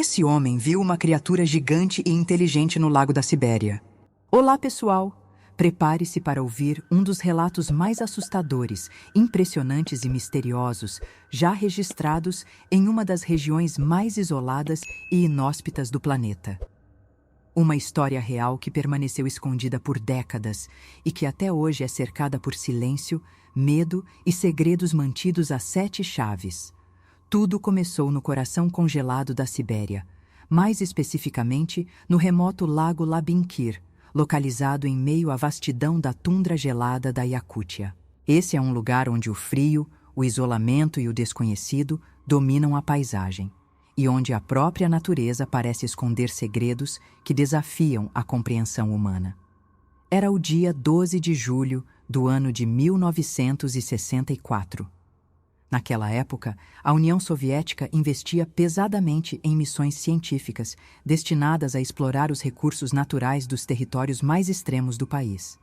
Esse homem viu uma criatura gigante e inteligente no Lago da Sibéria. Olá, pessoal! Prepare-se para ouvir um dos relatos mais assustadores, impressionantes e misteriosos já registrados em uma das regiões mais isoladas e inóspitas do planeta. Uma história real que permaneceu escondida por décadas e que até hoje é cercada por silêncio, medo e segredos mantidos a 7 chaves. Tudo começou no coração congelado da Sibéria, mais especificamente no remoto lago Labinkir, localizado em meio à vastidão da tundra gelada da Iacútia. Esse é um lugar onde o frio, o isolamento e o desconhecido dominam a paisagem, e onde a própria natureza parece esconder segredos que desafiam a compreensão humana. Era o dia 12 de julho do ano de 1964. Naquela época, a União Soviética investia pesadamente em missões científicas destinadas a explorar os recursos naturais dos territórios mais extremos do país.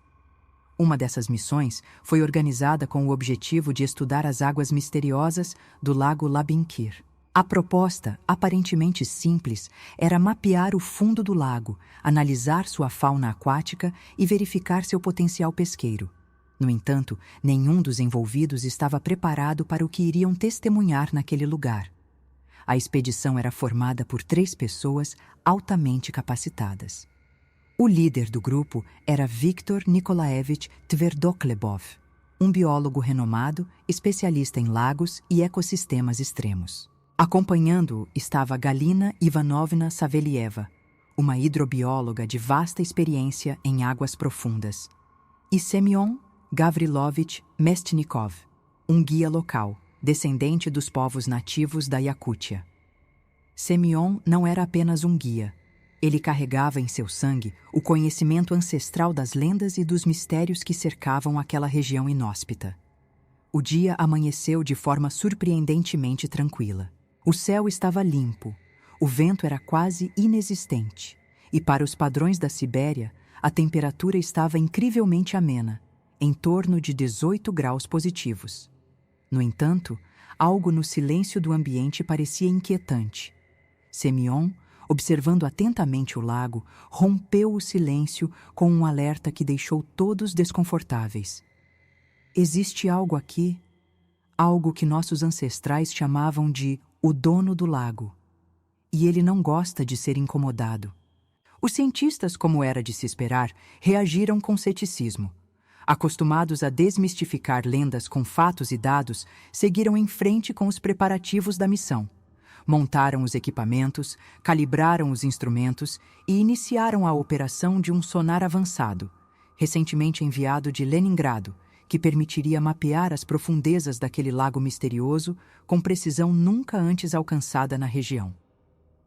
Uma dessas missões foi organizada com o objetivo de estudar as águas misteriosas do lago Labinkir. A proposta, aparentemente simples, era mapear o fundo do lago, analisar sua fauna aquática e verificar seu potencial pesqueiro. No entanto, nenhum dos envolvidos estava preparado para o que iriam testemunhar naquele lugar. A expedição era formada por 3 pessoas altamente capacitadas. O líder do grupo era Viktor Nikolaevich Tverdoklebov, um biólogo renomado, especialista em lagos e ecossistemas extremos. Acompanhando-o estava Galina Ivanovna Savelieva, uma hidrobióloga de vasta experiência em águas profundas, e Semyon Gavrilovich Mestnikov, um guia local, descendente dos povos nativos da Iacútia. Semyon não era apenas um guia. Ele carregava em seu sangue o conhecimento ancestral das lendas e dos mistérios que cercavam aquela região inóspita. O dia amanheceu de forma surpreendentemente tranquila. O céu estava limpo, o vento era quase inexistente, e para os padrões da Sibéria, a temperatura estava incrivelmente amena, em torno de 18 graus positivos. No entanto, algo no silêncio do ambiente parecia inquietante. Semyon, observando atentamente o lago, rompeu o silêncio com um alerta que deixou todos desconfortáveis. Existe algo aqui, algo que nossos ancestrais chamavam de o dono do lago, e ele não gosta de ser incomodado. Os cientistas, como era de se esperar, reagiram com ceticismo. Acostumados a desmistificar lendas com fatos e dados, seguiram em frente com os preparativos da missão. Montaram os equipamentos, calibraram os instrumentos e iniciaram a operação de um sonar avançado, recentemente enviado de Leningrado, que permitiria mapear as profundezas daquele lago misterioso com precisão nunca antes alcançada na região.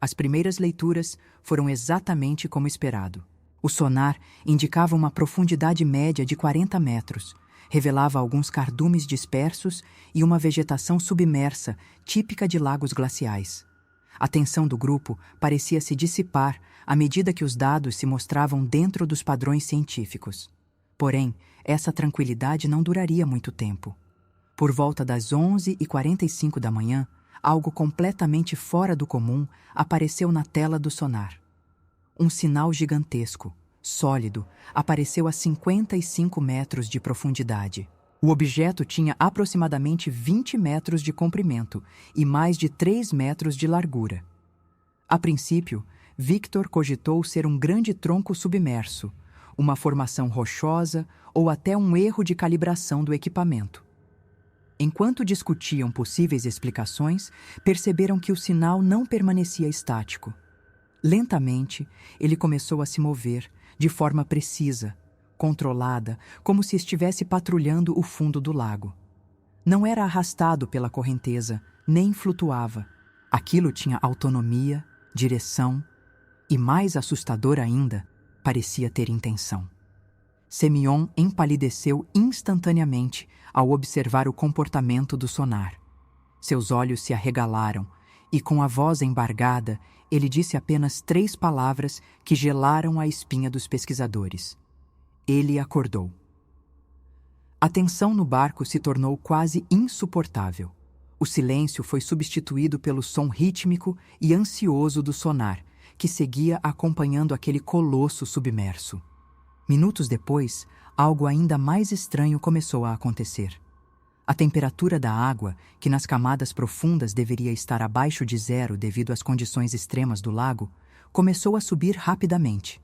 As primeiras leituras foram exatamente como esperado. O sonar indicava uma profundidade média de 40 metros, revelava alguns cardumes dispersos e uma vegetação submersa, típica de lagos glaciais. A tensão do grupo parecia se dissipar à medida que os dados se mostravam dentro dos padrões científicos. Porém, essa tranquilidade não duraria muito tempo. Por volta das 11h45 da manhã, algo completamente fora do comum apareceu na tela do sonar. Um sinal gigantesco, sólido, apareceu a 55 metros de profundidade. O objeto tinha aproximadamente 20 metros de comprimento e mais de 3 metros de largura. A princípio, Victor cogitou ser um grande tronco submerso, uma formação rochosa ou até um erro de calibração do equipamento. Enquanto discutiam possíveis explicações, perceberam que o sinal não permanecia estático. Lentamente, ele começou a se mover, de forma precisa, controlada, como se estivesse patrulhando o fundo do lago. Não era arrastado pela correnteza, nem flutuava. Aquilo tinha autonomia, direção e, mais assustador ainda, parecia ter intenção. Semyon empalideceu instantaneamente ao observar o comportamento do sonar. Seus olhos se arregalaram e, com a voz embargada, ele disse apenas 3 palavras que gelaram a espinha dos pesquisadores. Ele acordou. A tensão no barco se tornou quase insuportável. O silêncio foi substituído pelo som rítmico e ansioso do sonar, que seguia acompanhando aquele colosso submerso. Minutos depois, algo ainda mais estranho começou a acontecer. A temperatura da água, que nas camadas profundas deveria estar abaixo de zero devido às condições extremas do lago, começou a subir rapidamente.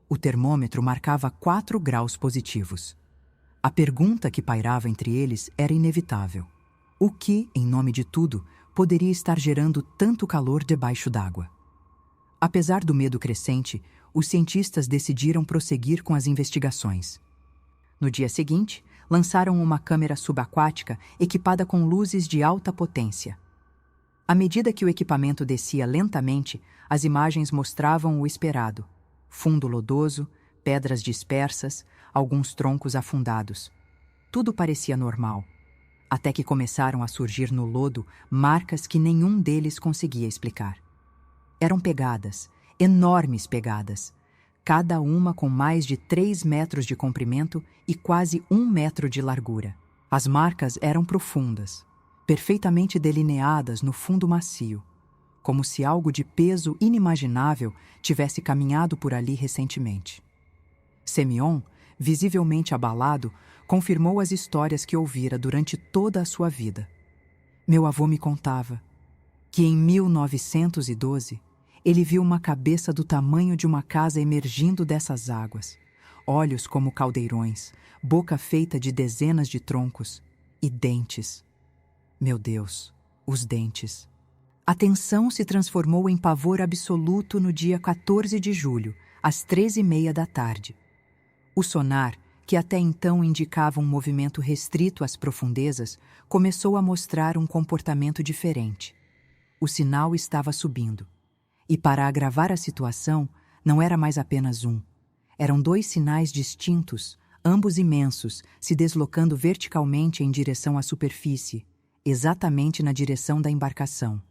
O termômetro marcava 4 graus positivos. A pergunta que pairava entre eles era inevitável. O que, em nome de tudo, poderia estar gerando tanto calor debaixo d'água? Apesar do medo crescente, os cientistas decidiram prosseguir com as investigações. No dia seguinte, lançaram uma câmera subaquática equipada com luzes de alta potência. À medida que o equipamento descia lentamente, as imagens mostravam o esperado: fundo lodoso, pedras dispersas, alguns troncos afundados. Tudo parecia normal, até que começaram a surgir no lodo marcas que nenhum deles conseguia explicar. Eram pegadas, enormes pegadas, cada uma com mais de 3 metros de comprimento e quase 1 metro de largura. As marcas eram profundas, perfeitamente delineadas no fundo macio, como se algo de peso inimaginável tivesse caminhado por ali recentemente. Semyon, visivelmente abalado, confirmou as histórias que ouvira durante toda a sua vida. Meu avô me contava que em 1912 ele viu uma cabeça do tamanho de uma casa emergindo dessas águas, olhos como caldeirões, boca feita de dezenas de troncos e dentes. Meu Deus, os dentes! A tensão se transformou em pavor absoluto no dia 14 de julho, às 13h30 da tarde. O sonar, que até então indicava um movimento restrito às profundezas, começou a mostrar um comportamento diferente. O sinal estava subindo. E para agravar a situação, não era mais apenas um. Eram 2 sinais distintos, ambos imensos, se deslocando verticalmente em direção à superfície, exatamente na direção da embarcação.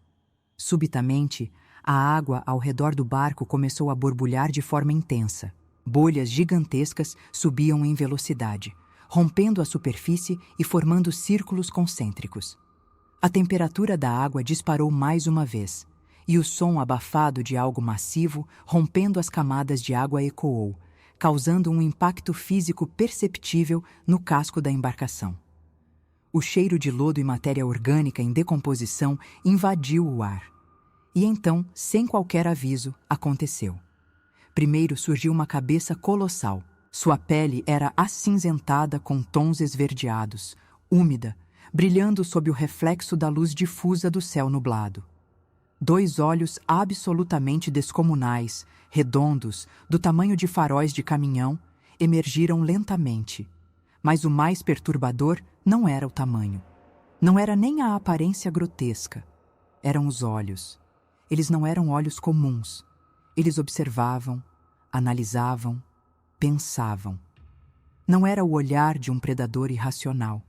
Subitamente, a água ao redor do barco começou a borbulhar de forma intensa. Bolhas gigantescas subiam em velocidade, rompendo a superfície e formando círculos concêntricos. A temperatura da água disparou mais uma vez, e o som abafado de algo massivo rompendo as camadas de água ecoou, causando um impacto físico perceptível no casco da embarcação. O cheiro de lodo e matéria orgânica em decomposição invadiu o ar. E então, sem qualquer aviso, aconteceu. Primeiro surgiu uma cabeça colossal. Sua pele era acinzentada com tons esverdeados, úmida, brilhando sob o reflexo da luz difusa do céu nublado. 2 olhos absolutamente descomunais, redondos, do tamanho de faróis de caminhão, emergiram lentamente. Mas o mais perturbador não era o tamanho. Não era nem a aparência grotesca. Eram os olhos. Eles não eram olhos comuns. Eles observavam, analisavam, pensavam. Não era o olhar de um predador irracional.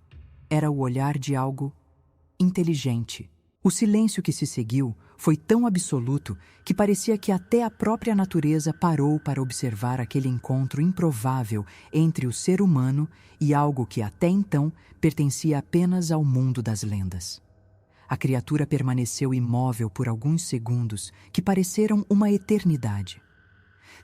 Era o olhar de algo inteligente. O silêncio que se seguiu foi tão absoluto que parecia que até a própria natureza parou para observar aquele encontro improvável entre o ser humano e algo que até então pertencia apenas ao mundo das lendas. A criatura permaneceu imóvel por alguns segundos que pareceram uma eternidade.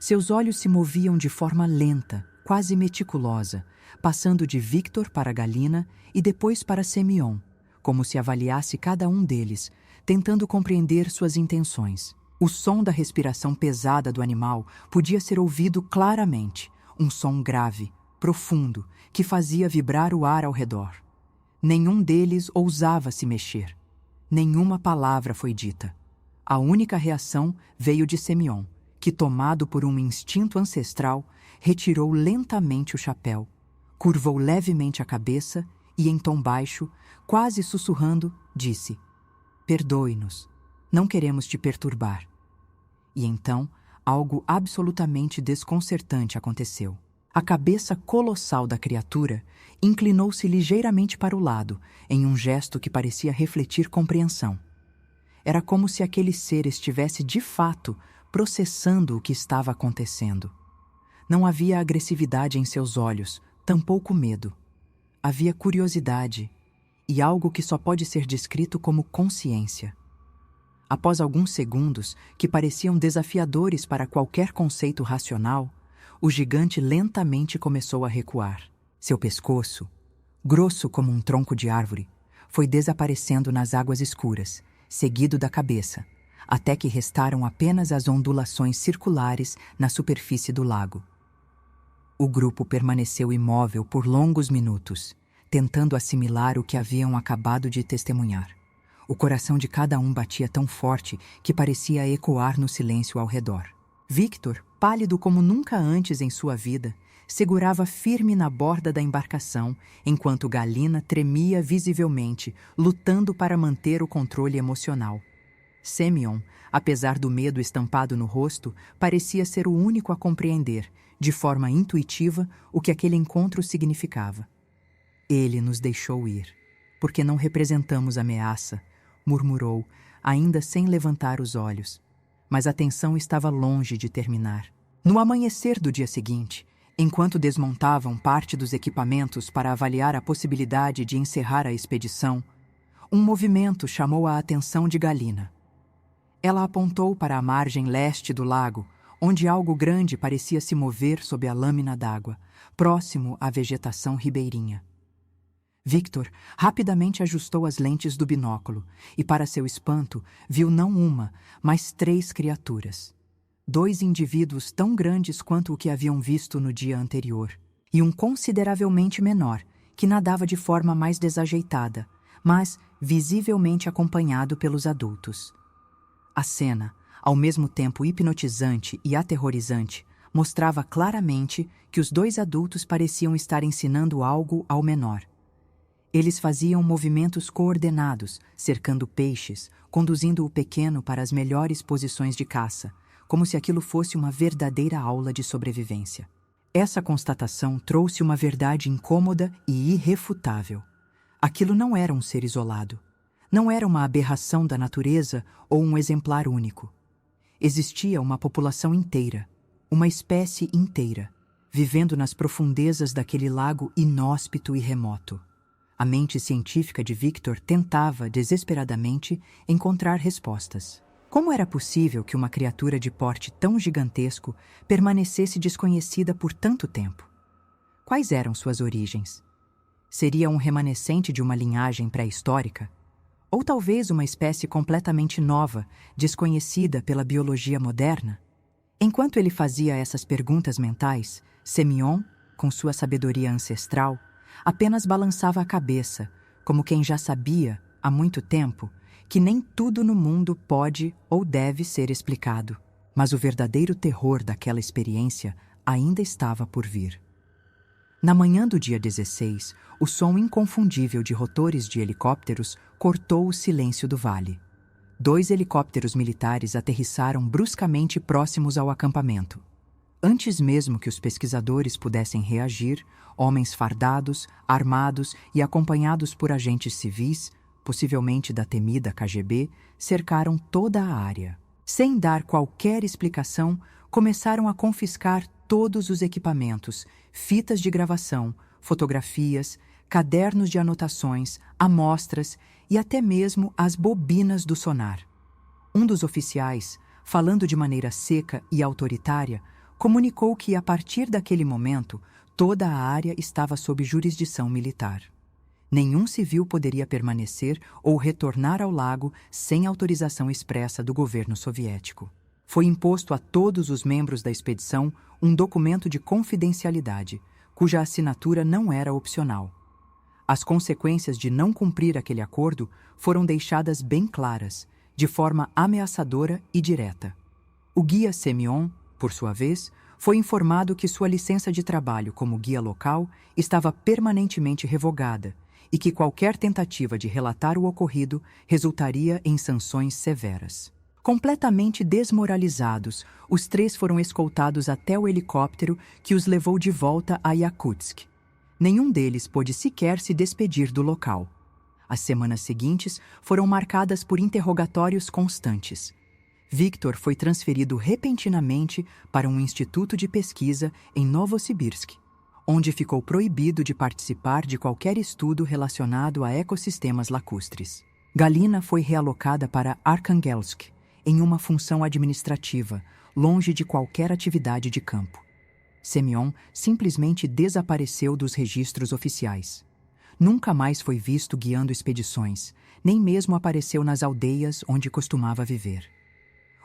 Seus olhos se moviam de forma lenta, quase meticulosa, passando de Victor para Galina e depois para Semyon, como se avaliasse cada um deles, tentando compreender suas intenções. O som da respiração pesada do animal podia ser ouvido claramente, um som grave, profundo, que fazia vibrar o ar ao redor. Nenhum deles ousava se mexer. Nenhuma palavra foi dita. A única reação veio de Semyon, que, tomado por um instinto ancestral, retirou lentamente o chapéu, curvou levemente a cabeça e, em tom baixo, quase sussurrando, disse: "Perdoe-nos, não queremos te perturbar." E então, algo absolutamente desconcertante aconteceu. A cabeça colossal da criatura inclinou-se ligeiramente para o lado, em um gesto que parecia refletir compreensão. Era como se aquele ser estivesse, de fato, processando o que estava acontecendo. Não havia agressividade em seus olhos, tampouco medo. Havia curiosidade e algo que só pode ser descrito como consciência. Após alguns segundos, que pareciam desafiadores para qualquer conceito racional, o gigante lentamente começou a recuar. Seu pescoço, grosso como um tronco de árvore, foi desaparecendo nas águas escuras, seguido da cabeça, até que restaram apenas as ondulações circulares na superfície do lago. O grupo permaneceu imóvel por longos minutos, tentando assimilar o que haviam acabado de testemunhar. O coração de cada um batia tão forte que parecia ecoar no silêncio ao redor. Victor, pálido como nunca antes em sua vida, segurava firme na borda da embarcação, enquanto Galina tremia visivelmente, lutando para manter o controle emocional. Semyon, apesar do medo estampado no rosto, parecia ser o único a compreender, de forma intuitiva, o que aquele encontro significava. Ele nos deixou ir, porque não representamos ameaça, murmurou, ainda sem levantar os olhos. Mas a tensão estava longe de terminar. No amanhecer do dia seguinte, enquanto desmontavam parte dos equipamentos para avaliar a possibilidade de encerrar a expedição, um movimento chamou a atenção de Galina. Ela apontou para a margem leste do lago, onde algo grande parecia se mover sob a lâmina d'água, próximo à vegetação ribeirinha. Victor rapidamente ajustou as lentes do binóculo e, para seu espanto, viu não uma, mas 3 criaturas. 2 indivíduos tão grandes quanto o que haviam visto no dia anterior, e um consideravelmente menor, que nadava de forma mais desajeitada, mas visivelmente acompanhado pelos adultos. A cena, ao mesmo tempo hipnotizante e aterrorizante, mostrava claramente que os 2 adultos pareciam estar ensinando algo ao menor. Eles faziam movimentos coordenados, cercando peixes, conduzindo o pequeno para as melhores posições de caça, como se aquilo fosse uma verdadeira aula de sobrevivência. Essa constatação trouxe uma verdade incômoda e irrefutável. Aquilo não era um ser isolado. Não era uma aberração da natureza ou um exemplar único. Existia uma população inteira, uma espécie inteira, vivendo nas profundezas daquele lago inóspito e remoto. A mente científica de Victor tentava, desesperadamente, encontrar respostas. Como era possível que uma criatura de porte tão gigantesco permanecesse desconhecida por tanto tempo? Quais eram suas origens? Seria um remanescente de uma linhagem pré-histórica? Ou talvez uma espécie completamente nova, desconhecida pela biologia moderna? Enquanto ele fazia essas perguntas mentais, Semyon, com sua sabedoria ancestral, apenas balançava a cabeça, como quem já sabia, há muito tempo, que nem tudo no mundo pode ou deve ser explicado. Mas o verdadeiro terror daquela experiência ainda estava por vir. Na manhã do dia 16, o som inconfundível de rotores de helicópteros cortou o silêncio do vale. 2 helicópteros militares aterrissaram bruscamente próximos ao acampamento. Antes mesmo que os pesquisadores pudessem reagir, homens fardados, armados e acompanhados por agentes civis, possivelmente da temida KGB, cercaram toda a área. Sem dar qualquer explicação, começaram a confiscar todos os equipamentos, fitas de gravação, fotografias, cadernos de anotações, amostras e até mesmo as bobinas do sonar. Um dos oficiais, falando de maneira seca e autoritária, comunicou que, a partir daquele momento, toda a área estava sob jurisdição militar. Nenhum civil poderia permanecer ou retornar ao lago sem autorização expressa do governo soviético. Foi imposto a todos os membros da expedição um documento de confidencialidade, cuja assinatura não era opcional. As consequências de não cumprir aquele acordo foram deixadas bem claras, de forma ameaçadora e direta. O guia Semyon, por sua vez, foi informado que sua licença de trabalho como guia local estava permanentemente revogada e que qualquer tentativa de relatar o ocorrido resultaria em sanções severas. Completamente desmoralizados, os 3 foram escoltados até o helicóptero que os levou de volta a Yakutsk. Nenhum deles pôde sequer se despedir do local. As semanas seguintes foram marcadas por interrogatórios constantes. Victor foi transferido repentinamente para um instituto de pesquisa em Novosibirsk, onde ficou proibido de participar de qualquer estudo relacionado a ecossistemas lacustres. Galina foi realocada para Arkhangelsk, em uma função administrativa, longe de qualquer atividade de campo. Semyon simplesmente desapareceu dos registros oficiais. Nunca mais foi visto guiando expedições, nem mesmo apareceu nas aldeias onde costumava viver.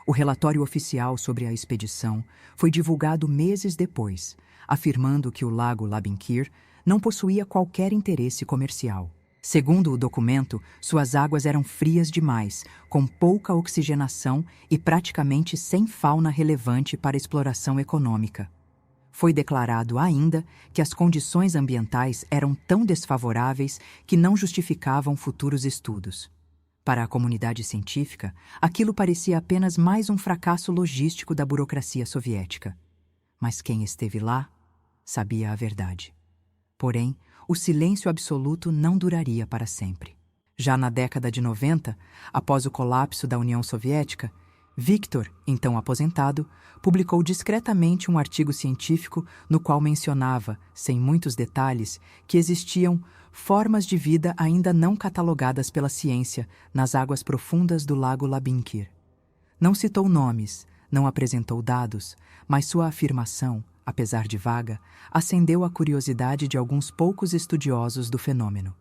O relatório oficial sobre a expedição foi divulgado meses depois, afirmando que o lago Labinkir não possuía qualquer interesse comercial. Segundo o documento, suas águas eram frias demais, com pouca oxigenação e praticamente sem fauna relevante para exploração econômica. Foi declarado ainda que as condições ambientais eram tão desfavoráveis que não justificavam futuros estudos. Para a comunidade científica, aquilo parecia apenas mais um fracasso logístico da burocracia soviética. Mas quem esteve lá sabia a verdade. Porém, o silêncio absoluto não duraria para sempre. Já na década de 90, após o colapso da União Soviética, Viktor, então aposentado, publicou discretamente um artigo científico no qual mencionava, sem muitos detalhes, que existiam formas de vida ainda não catalogadas pela ciência nas águas profundas do lago Labinkir. Não citou nomes, não apresentou dados, mas sua afirmação, apesar de vaga, acendeu a curiosidade de alguns poucos estudiosos do fenômeno.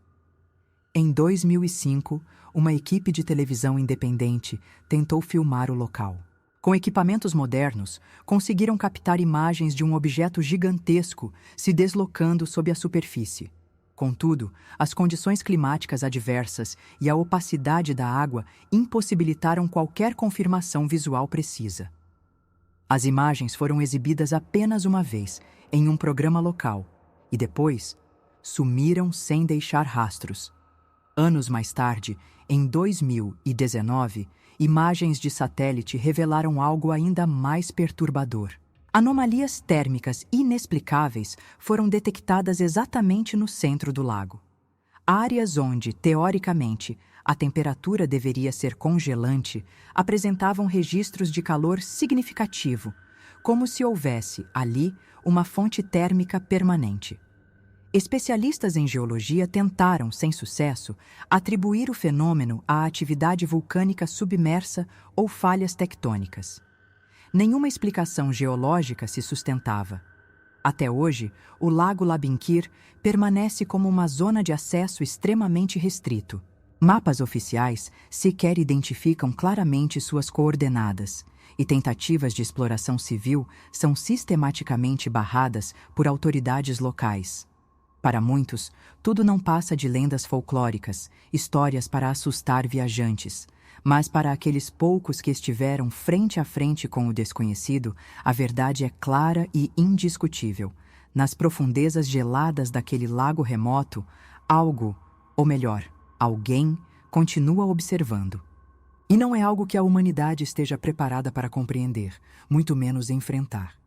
Em 2005, uma equipe de televisão independente tentou filmar o local. Com equipamentos modernos, conseguiram captar imagens de um objeto gigantesco se deslocando sob a superfície. Contudo, as condições climáticas adversas e a opacidade da água impossibilitaram qualquer confirmação visual precisa. As imagens foram exibidas apenas uma vez, em um programa local, e depois sumiram sem deixar rastros. Anos mais tarde, em 2019, imagens de satélite revelaram algo ainda mais perturbador. Anomalias térmicas inexplicáveis foram detectadas exatamente no centro do lago. Áreas onde, teoricamente, a temperatura deveria ser congelante apresentavam registros de calor significativo, como se houvesse, ali, uma fonte térmica permanente. Especialistas em geologia tentaram, sem sucesso, atribuir o fenômeno à atividade vulcânica submersa ou falhas tectônicas. Nenhuma explicação geológica se sustentava. Até hoje, o lago Labinkir permanece como uma zona de acesso extremamente restrito. Mapas oficiais sequer identificam claramente suas coordenadas, e tentativas de exploração civil são sistematicamente barradas por autoridades locais. Para muitos, tudo não passa de lendas folclóricas, histórias para assustar viajantes. Mas para aqueles poucos que estiveram frente a frente com o desconhecido, a verdade é clara e indiscutível. Nas profundezas geladas daquele lago remoto, algo, ou melhor, alguém, continua observando. E não é algo que a humanidade esteja preparada para compreender, muito menos enfrentar.